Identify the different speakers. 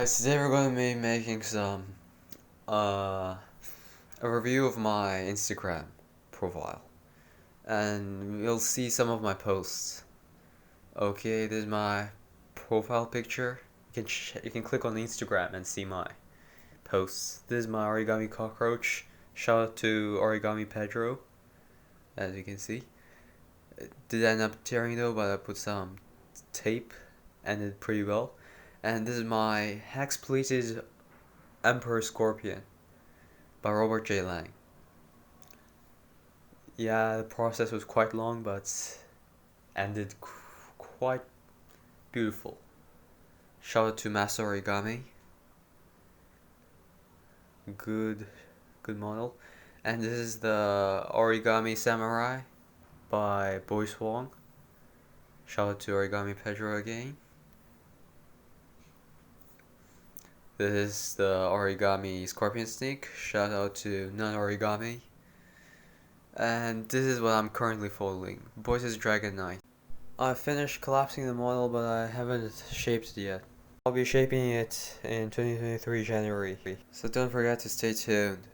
Speaker 1: guys, today we're going to be making a review of my Instagram profile, and you'll see some of my posts. Okay, this is my profile picture. You can click on Instagram and see my posts. This is my origami cockroach. Shout out to Origami Pedro, as you can see. It did end up tearing though, but I put some tape, ended pretty well. And this is my hex-pleated Emperor Scorpion by Robert J. Lang. Yeah, the process was quite long, but ended quite beautiful. Shout out to Master Origami. Good model. And this is the Origami Samurai by Boyce Wong. Shout out to Origami Pedro again. This is the Origami Scorpion Snake. Shout out to Non-Origami. And this is what I'm currently folding. Boyce's Dragon Knight. I finished collapsing the model, but I haven't shaped it yet. I'll be shaping it in 2023 January. So don't forget to stay tuned.